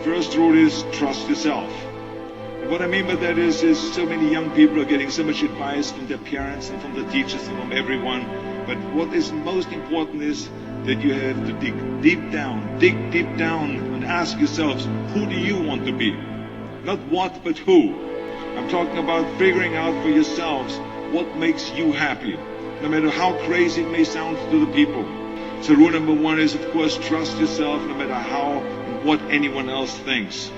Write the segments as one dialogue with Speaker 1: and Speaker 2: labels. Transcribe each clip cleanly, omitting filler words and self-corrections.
Speaker 1: first rule is trust yourself. And what I mean by that is so many young people are getting so much advice from their parents and from the teachers and from everyone. But what is most important is that you have to dig deep down and ask yourselves, who do you want to be? Not what, but who. I'm talking about figuring out for yourselves what makes you happy, no matter how crazy it may sound to the people. So rule number one is, of course, trust yourself no matter how and what anyone else thinks.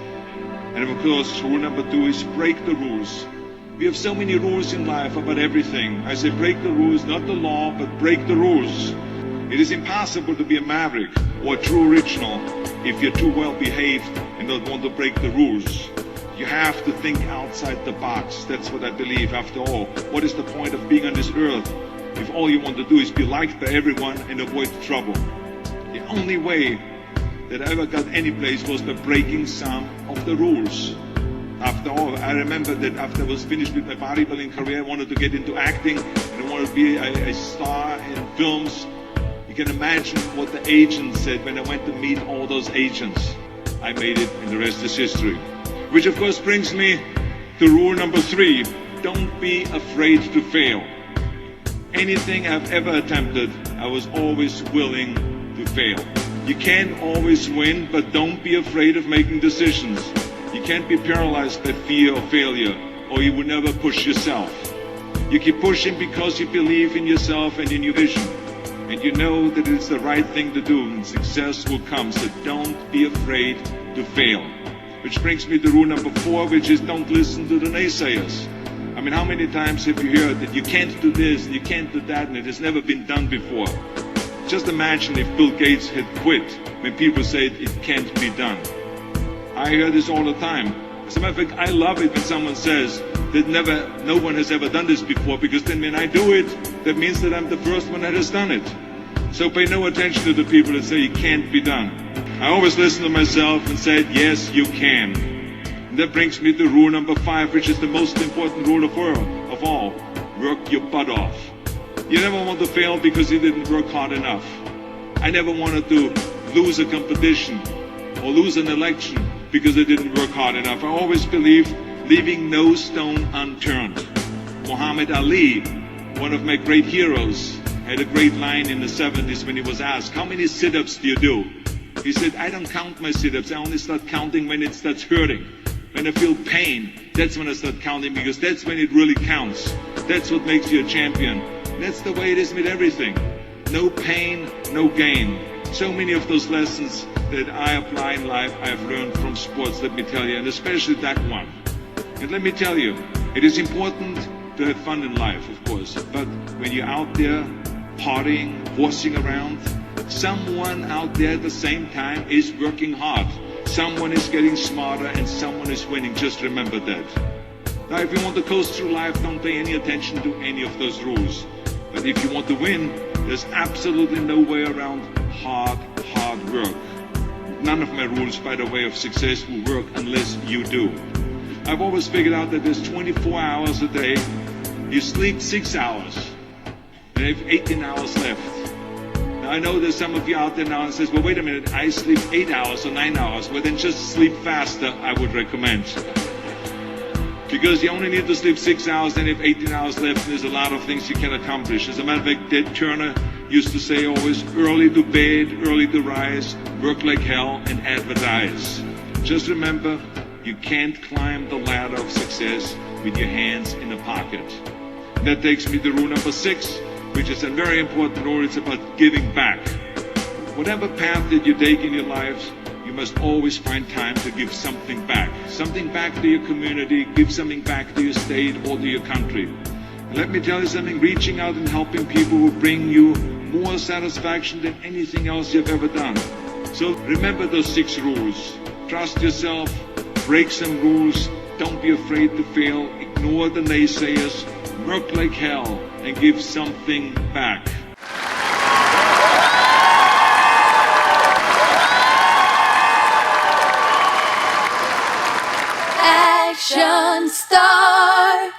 Speaker 1: And of course, rule number two is break the rules. We have so many rules in life about everything. I say break the rules, not the law, but break the rules. It is impossible to be a maverick or a true original if you're too well behaved and don't want to break the rules. You have to think outside the box. That's what I believe. After all, what is the point of being on this earth if all you want to do is be liked by everyone and avoid trouble? The only way that I ever got any place was by breaking some of the rules. After all, I remember that after I was finished with my bodybuilding career, I wanted to get into acting and I wanted to be a star in films. You can imagine what the agents said when I went to meet all those agents. I made it and the rest is history. Which of course brings me to rule number three. Don't be afraid to fail. Anything I've ever attempted, I was always willing to fail. You can't always win, but don't be afraid of making decisions. You can't be paralyzed by fear of failure, or you will never push yourself. You keep pushing because you believe in yourself and in your vision. And you know that it's the right thing to do, and success will come. So don't be afraid to fail. Which brings me to rule number four, which is don't listen to the naysayers. I mean, how many times have you heard that you can't do this, and you can't do that, and it has never been done before? Just imagine if Bill Gates had quit when people said it can't be done. I hear this all the time. As a matter of fact, I love it when someone says that no one has ever done this before, because then when I do it, that means that I'm the first one that has done it. So pay no attention to the people that say it can't be done. I always listen to myself and say, yes, you can. And that brings me to rule number five, which is the most important rule of all. Work your butt off. You never want to fail because you didn't work hard enough. I never wanted to lose a competition or lose an election because I didn't work hard enough. I always believed leaving no stone unturned. Muhammad Ali, one of my great heroes, had a great line in the 70s when he was asked, how many sit-ups do you do? He said, I don't count my sit-ups. I only start counting when it starts hurting. When I feel pain, that's when I start counting, because that's when it really counts. That's what makes you a champion. And that's the way it is with everything. No pain, no gain. So many of those lessons that I apply in life, I've learned from sports, let me tell you, and especially that one. And let me tell you, it is important to have fun in life, of course, but when you're out there partying, horsing around, someone out there at the same time is working hard. Someone is getting smarter and someone is winning. Just remember that. Now, if you want to coast through life, don't pay any attention to any of those rules. But if you want to win, there's absolutely no way around hard work. None of my rules, by the way, of success will work unless you do. I've always figured out that there's 24 hours a day. You sleep 6 hours, and you have 18 hours left. Now, I know there's some of you out there now and says, well, wait a minute, I sleep 8 hours or 9 hours. Well, then just sleep faster, I would recommend. Because you only need to sleep 6 hours, then you have 18 hours left, and there's a lot of things you can accomplish. As a matter of fact, Ted Turner used to say always, early to bed, early to rise, work like hell, and advertise. Just remember, you can't climb the ladder of success with your hands in a pocket. And that takes me to rule number 6, which is a very important rule. It's about giving back. Whatever path that you take in your lives, you must always find time to give something back. Something back to your community, give something back to your state or to your country. And let me tell you something, reaching out and helping people will bring you more satisfaction than anything else you've ever done. So remember those 6 rules. Trust yourself, break some rules, don't be afraid to fail, ignore the naysayers, work like hell, and give something back.
Speaker 2: Action star.